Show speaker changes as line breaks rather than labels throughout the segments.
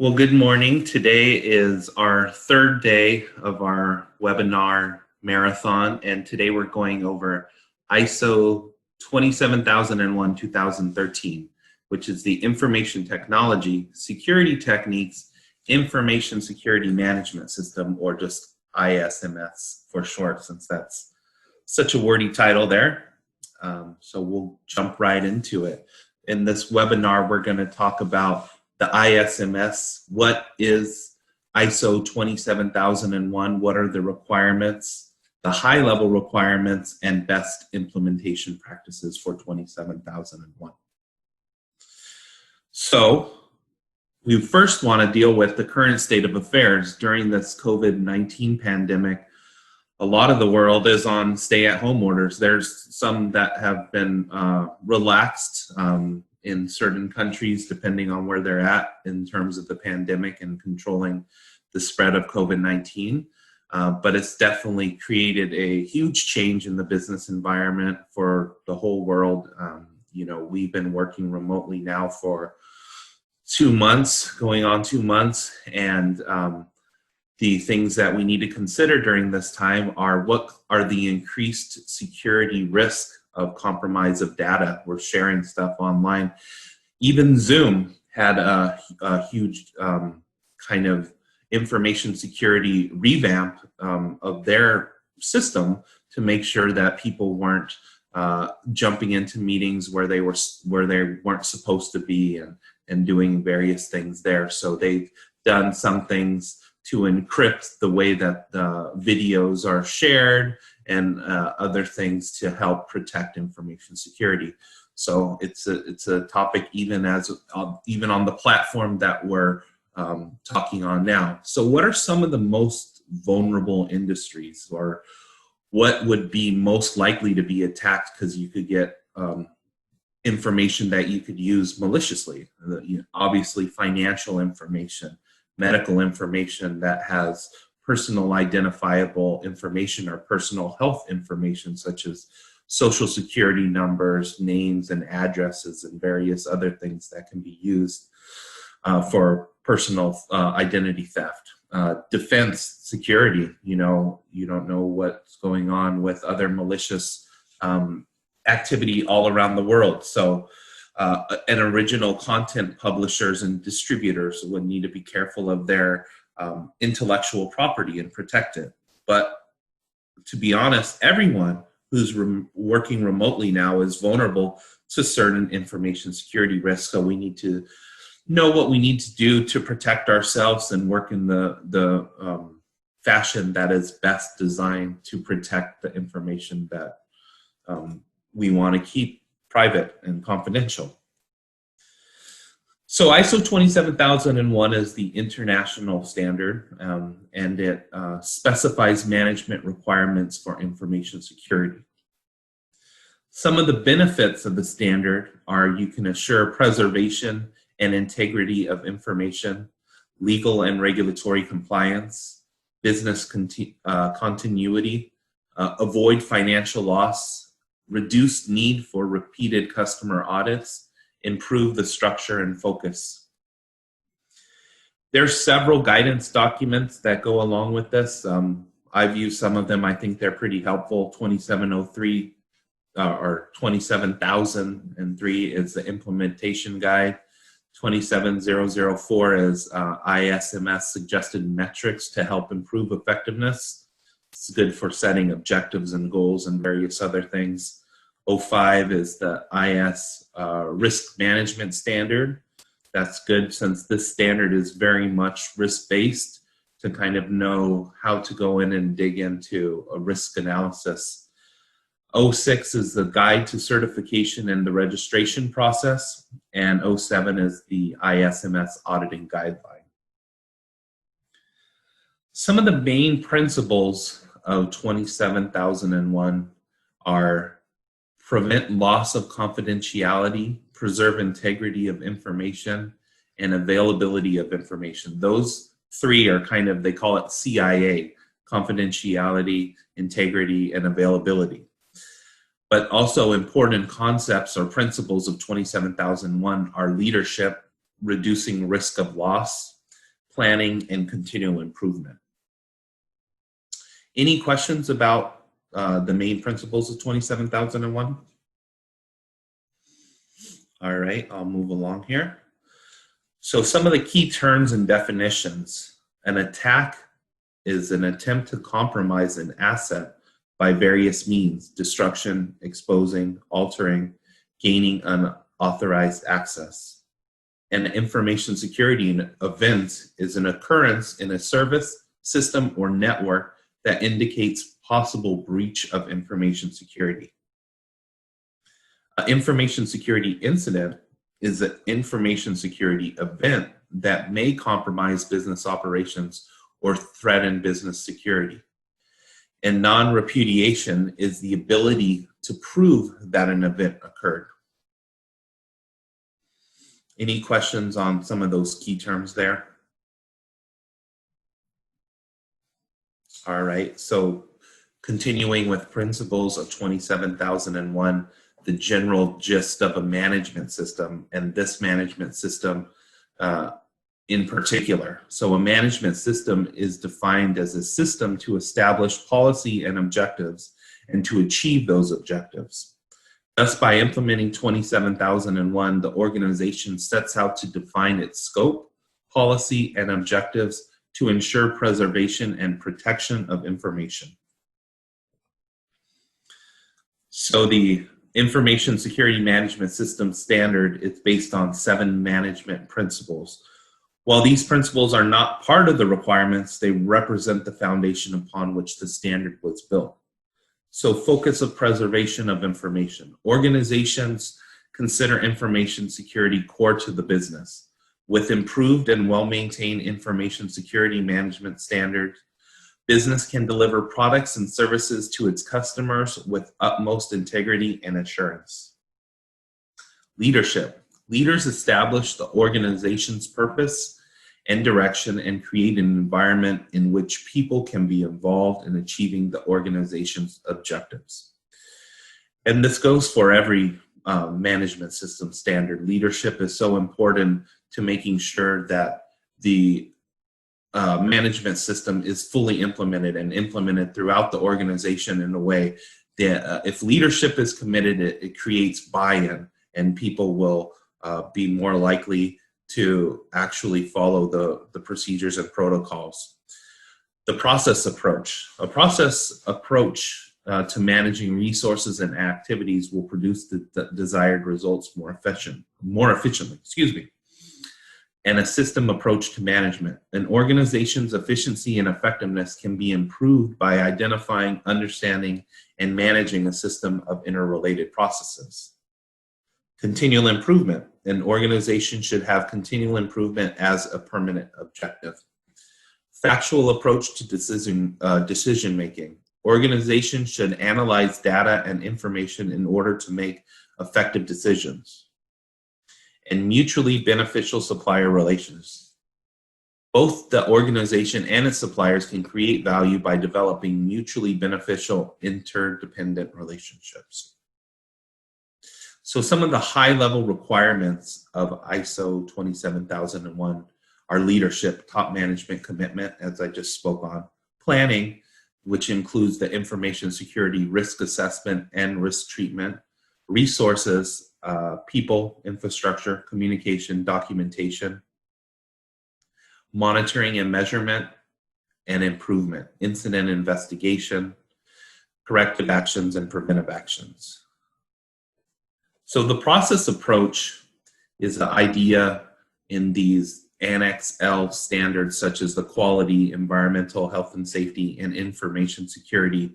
Well, good morning. Today is our third day of our webinar marathon, and today we're going over ISO 27001-2013, which is the Information Technology Security Techniques Information Security Management System, or just ISMS for short, since that's such a wordy title there. So we'll jump right into it. In this webinar, we're going to talk about the ISMS. What is ISO 27001? What are the requirements, the high-level requirements, and best implementation practices for 27001? So we first want to deal with the current state of affairs. During this COVID-19 pandemic, a lot of the world is on stay-at-home orders. There's some that have been relaxed in certain countries, depending on where they're at in terms of the pandemic and controlling the spread of COVID-19. But it's definitely created a huge change in the business environment for the whole world. We've been working remotely now for 2 months, going on 2 months, and the things that we need to consider during this time are what are the increased security risk of compromise of data. We're sharing stuff online. Even Zoom had a huge kind of information security revamp of their system to make sure that people weren't jumping into meetings where they weren't supposed to be and doing various things there. So they've done some things to encrypt the way that the videos are shared and other things to help protect information security. So it's a topic even on the platform that we're talking on now. So what are some of the most vulnerable industries, or what would be most likely to be attacked because you could get information that you could use maliciously? Obviously financial information, medical information that has personal identifiable information or personal health information, such as social security numbers, names, and addresses, and various other things that can be used for personal identity theft. Defense security, you don't know what's going on with other malicious activity all around the world. So and original content publishers and distributors would need to be careful of their intellectual property and protect it. But to be honest, everyone who's working remotely now is vulnerable to certain information security risks. So we need to know what we need to do to protect ourselves and work in the fashion that is best designed to protect the information that we want to keep private and confidential. So ISO 27001 is the international standard, and it specifies management requirements for information security. Some of the benefits of the standard are you can assure preservation and integrity of information, legal and regulatory compliance, business continuity, avoid financial loss, reduce need for repeated customer audits, improve the structure and focus. There's several guidance documents that go along with this. I've used some of them. I think they're pretty helpful. 2703 or 27003 is the implementation guide. 27004 is ISMS suggested metrics to help improve effectiveness. It's good for setting objectives and goals and various other things. 05 is the IS risk management standard. That's good since this standard is very much risk-based to kind of know how to go in and dig into a risk analysis. 06 is the guide to certification and the registration process, and 07 is the ISMS auditing guideline. Some of the main principles of 27001 are prevent loss of confidentiality, preserve integrity of information, and availability of information. Those three are kind of, they call it CIA, confidentiality, integrity, and availability. But also important concepts or principles of 27001 are leadership, reducing risk of loss, planning, and continual improvement. Any questions about the main principles of 27001? All right, I'll move along here. So some of the key terms and definitions. An attack is an attempt to compromise an asset by various means: destruction, exposing, altering, gaining unauthorized access. An information security event is an occurrence in a service, system, or network that indicates possible breach of information security. An information security incident is an information security event that may compromise business operations or threaten business security. And non-repudiation is the ability to prove that an event occurred. Any questions on some of those key terms there? All right, so continuing with principles of 27001, the general gist of a management system, and this management system in particular. So a management system is defined as a system to establish policy and objectives and to achieve those objectives. Thus, by implementing 27001, the organization sets out to define its scope, policy, and objectives to ensure preservation and protection of information. So the Information Security Management System Standard is based on 7 management principles. While these principles are not part of the requirements, they represent the foundation upon which the standard was built. So focus of preservation of information. Organizations consider information security core to the business. With improved and well-maintained information security management standards, business can deliver products and services to its customers with utmost integrity and assurance. Leadership. Leaders establish the organization's purpose and direction and create an environment in which people can be involved in achieving the organization's objectives. And this goes for every management system standard. Leadership is so important to making sure that the management system is fully implemented and implemented throughout the organization in a way that if leadership is committed, it creates buy-in, and people will be more likely to actually follow the procedures and protocols. The process approach. A process approach to managing resources and activities will produce the desired results more efficiently. And a system approach to management. An organization's efficiency and effectiveness can be improved by identifying, understanding, and managing a system of interrelated processes. Continual improvement. An organization should have continual improvement as a permanent objective. Factual approach to decision making. Organizations should analyze data and information in order to make effective decisions. And mutually beneficial supplier relations. Both the organization and its suppliers can create value by developing mutually beneficial interdependent relationships. So some of the high-level requirements of ISO 27001 are leadership, top management commitment, as I just spoke on, planning, which includes the information security risk assessment and risk treatment, resources, people, infrastructure, communication, documentation, monitoring and measurement, and improvement, incident investigation, corrective actions, and preventive actions. So the process approach is the idea in these Annex L standards, such as the quality, environmental, health and safety, and information security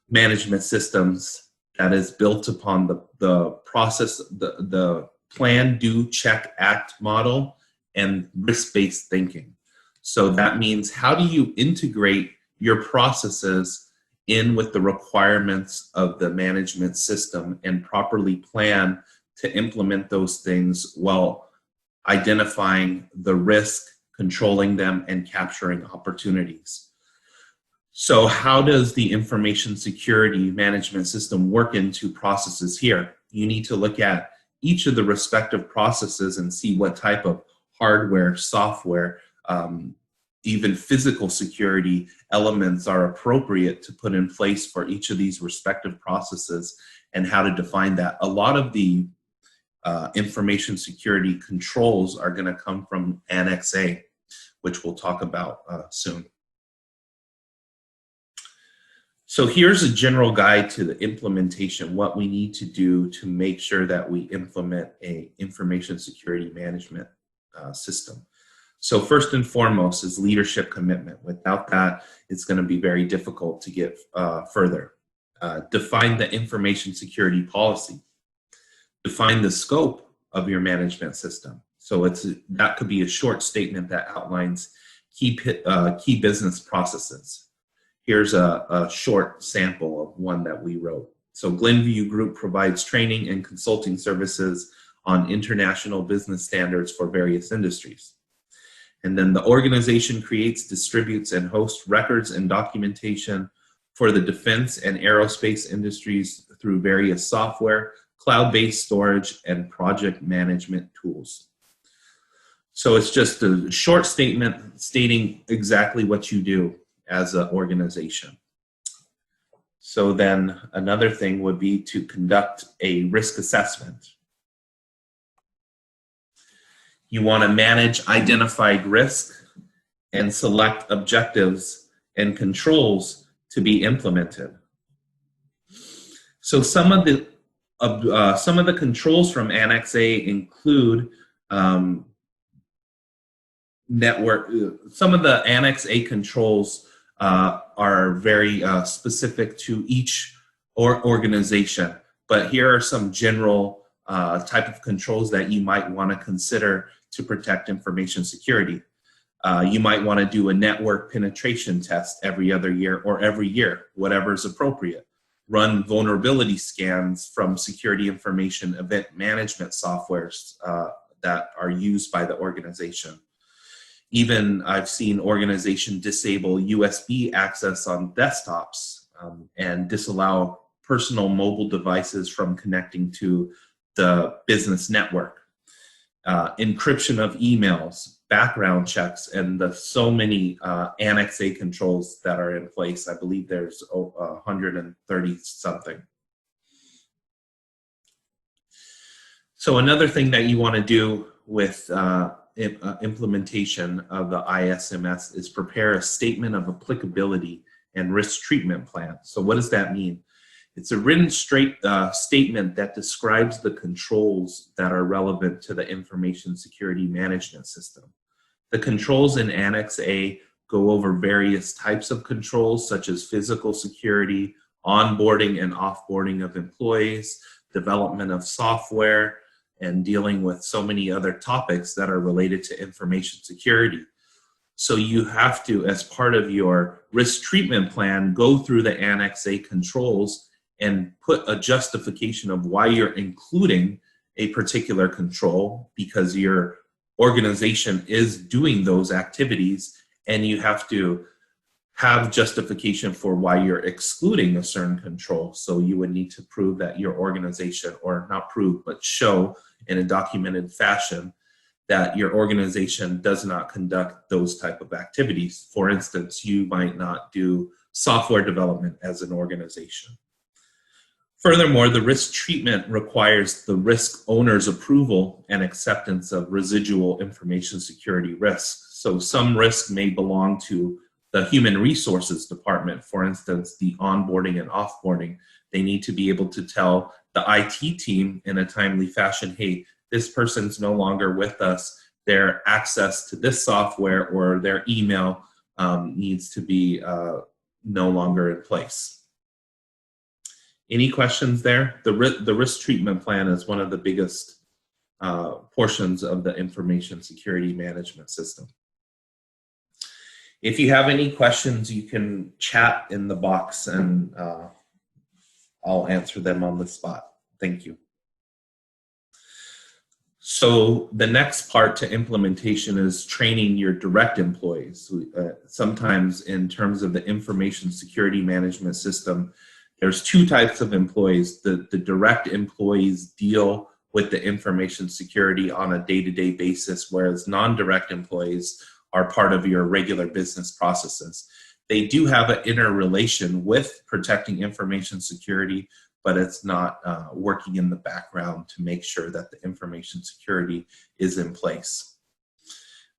management systems, that is built upon the process, the plan, do, check, act model, and risk-based thinking. So that means, how do you integrate your processes in with the requirements of the management system and properly plan to implement those things while identifying the risk, controlling them, and capturing opportunities. So how does the information security management system work into processes here? You need to look at each of the respective processes and see what type of hardware, software, even physical security elements are appropriate to put in place for each of these respective processes and how to define that. A lot of the information security controls are going to come from Annex A, which we'll talk about soon. So here's a general guide to the implementation, what we need to do to make sure that we implement a information security management system. So first and foremost is leadership commitment. Without that, it's going to be very difficult to get further. Define the information security policy. Define the scope of your management system. So that could be a short statement that outlines key business processes. Here's a short sample of one that we wrote. So Glenview Group provides training and consulting services on international business standards for various industries. And then the organization creates, distributes, and hosts records and documentation for the defense and aerospace industries through various software, cloud-based storage, and project management tools. So it's just a short statement stating exactly what you do as an organization. So then another thing would be to conduct a risk assessment. You want to manage identified risk and select objectives and controls to be implemented. So some of the controls from Annex A include network. Some of the Annex A controls are very specific to each organization, but here are some general type of controls that you might want to consider to protect information security. You might want to do a network penetration test every other year or every year, whatever is appropriate. Run vulnerability scans from security information event management softwares that are used by the organization. Even I've seen organizations disable USB access on desktops and disallow personal mobile devices from connecting to the business network. Encryption of emails, background checks, and the so many Annex A controls that are in place. I believe there's 130 something. So another thing that you want to do with implementation of the ISMS is prepare a statement of applicability and risk treatment plan. So what does that mean? It's a written statement that describes the controls that are relevant to the information security management system. The controls in Annex A go over various types of controls such as physical security, onboarding and offboarding of employees, development of software, and dealing with so many other topics that are related to information security. So you have to, as part of your risk treatment plan, go through the Annex A controls and put a justification of why you're including a particular control, because your organization is doing those activities, and you have to have justification for why you're excluding a certain control. So you would need to prove that your organization, or not prove, but show in a documented fashion that your organization does not conduct those type of activities. For instance, you might not do software development as an organization. Furthermore, the risk treatment requires the risk owner's approval and acceptance of residual information security risks. So some risks may belong to the human resources department. For instance, the onboarding and offboarding, they need to be able to tell the IT team in a timely fashion, hey, this person's no longer with us. Their access to this software or their email needs to be no longer in place. Any questions there? The risk treatment plan is one of the biggest portions of the information security management system. If you have any questions, you can chat in the box and I'll answer them on the spot. Thank you. So the next part to implementation is training your direct employees. Sometimes in terms of the information security management system, there's two types of employees. The direct employees deal with the information security on a day-to-day basis, whereas non-direct employees are part of your regular business processes. They do have an interrelation with protecting information security, but it's not working in the background to make sure that the information security is in place.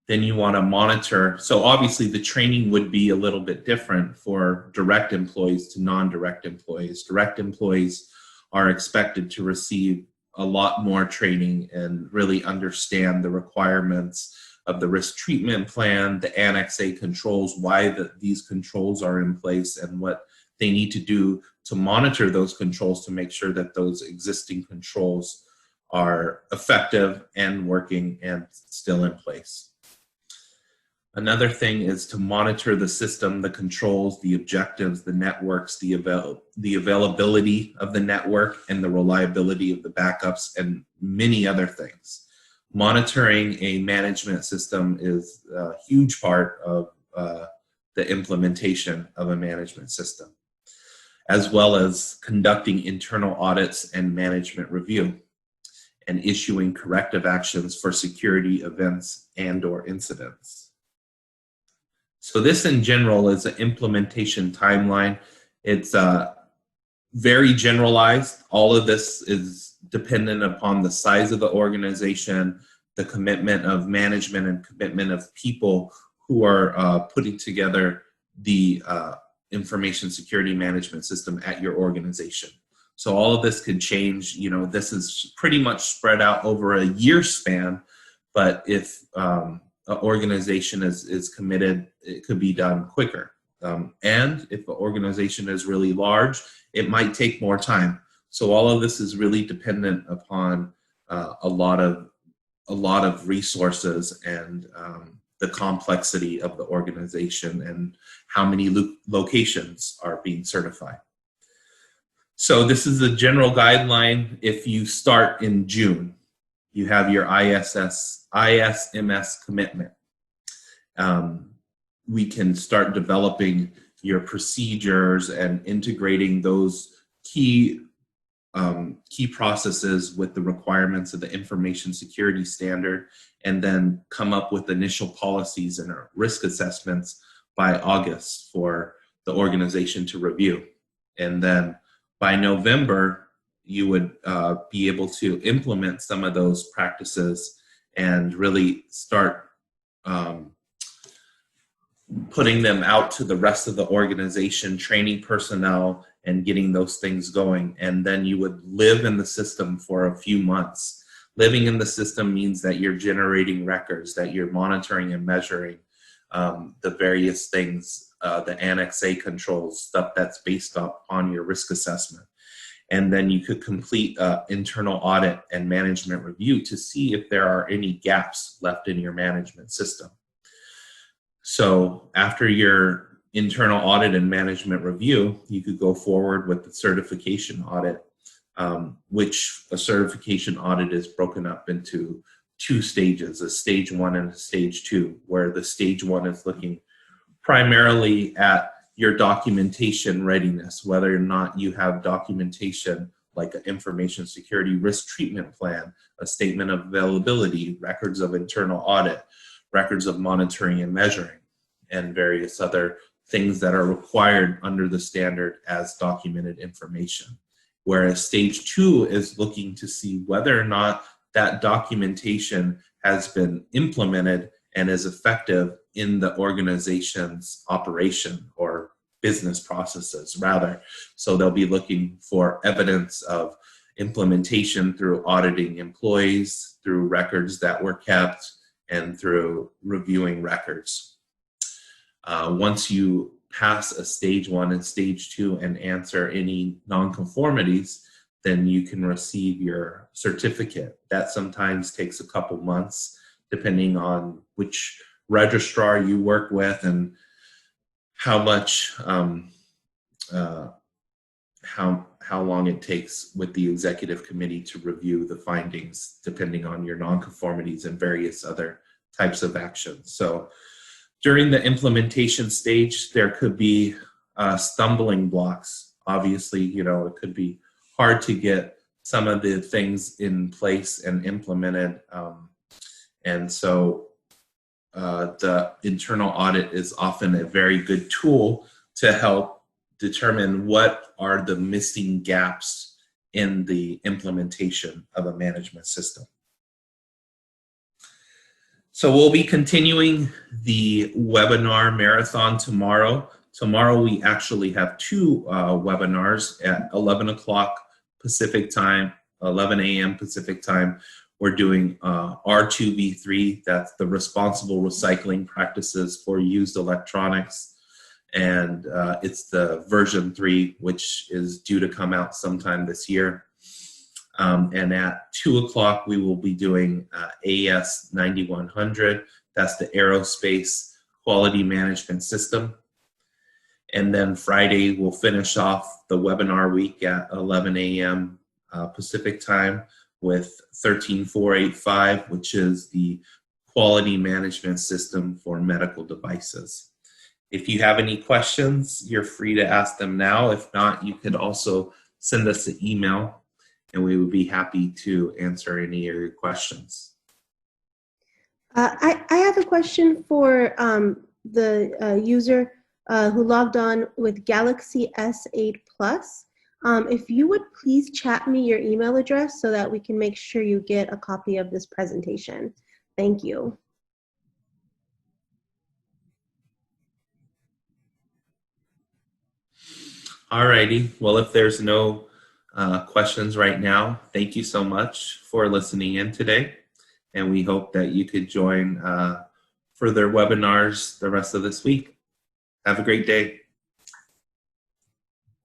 Then you want to monitor. So obviously the training would be a little bit different for direct employees to non-direct employees. Direct employees are expected to receive a lot more training and really understand the requirements of the risk treatment plan, the Annex A controls, why these controls are in place, and what they need to do to monitor those controls to make sure that those existing controls are effective and working and still in place. Another thing is to monitor the system, the controls, the objectives, the networks, the availability of the network, and the reliability of the backups, and many other things. Monitoring a management system is a huge part of the implementation of a management system, as well as conducting internal audits and management review, and issuing corrective actions for security events and/or incidents. So this in general is an implementation timeline. It's very generalized. All of this is dependent upon the size of the organization, the commitment of management, and commitment of people who are putting together the information security management system at your organization. So all of this could change. You know, this is pretty much spread out over a year span, but if an organization is committed, it could be done quicker. And if the organization is really large, it might take more time. So all of this is really dependent upon a lot of resources and the complexity of the organization and how many locations are being certified. So this is a general guideline. If you start in June, you have your ISMS commitment. We can start developing your procedures and integrating those key processes with the requirements of the information security standard, and then come up with initial policies and risk assessments by August for the organization to review. And then by November, you would be able to implement some of those practices and really start putting them out to the rest of the organization, training personnel, and getting those things going. And then you would live in the system for a few months. Living in the system means that you're generating records, that you're monitoring and measuring the various things, the Annex A controls, stuff that's based on your risk assessment. And then you could complete internal audit and management review to see if there are any gaps left in your management system. So after your internal audit and management review, you could go forward with the certification audit, which a certification audit is broken up into two stages, a stage 1 and a stage 2, where the stage 1 is looking primarily at your documentation readiness, whether or not you have documentation like an information security risk treatment plan, a statement of availability, records of internal audit, records of monitoring and measuring, and various other things that are required under the standard as documented information. Whereas stage 2 is looking to see whether or not that documentation has been implemented and is effective in the organization's operation or business processes, rather. So they'll be looking for evidence of implementation through auditing employees, through records that were kept, and through reviewing records. Once you pass a stage 1 and stage 2 and answer any nonconformities, then you can receive your certificate. That sometimes takes a couple months, depending on which registrar you work with and how much, how long it takes with the executive committee to review the findings, depending on your nonconformities and various other types of actions. So during the implementation stage, there could be stumbling blocks. Obviously, you know, it could be hard to get some of the things in place and implemented. And so the internal audit is often a very good tool to help determine what are the missing gaps in the implementation of a management system. So we'll be continuing the webinar marathon tomorrow. Tomorrow we actually have two webinars at 11 o'clock Pacific time, 11 a.m. Pacific time. We're doing R2V3, that's the responsible recycling practices for used electronics. And it's the version 3, which is due to come out sometime this year. And at 2 o'clock, we will be doing AS 9100. That's the aerospace quality management system. And then Friday, we'll finish off the webinar week at 11 a.m. Pacific time with 13485, which is the quality management system for medical devices. If you have any questions, you're free to ask them now. If not, you could also send us an email, and we would be happy to answer any of your questions.
I have a question for the user who logged on with Galaxy S8 Plus. If you would please chat me your email address so that we can make sure you get a copy of this presentation. Thank you.
Alrighty, well, if there's no questions right now, thank you so much for listening in today. And we hope that you could join further webinars the rest of this week. Have a great day.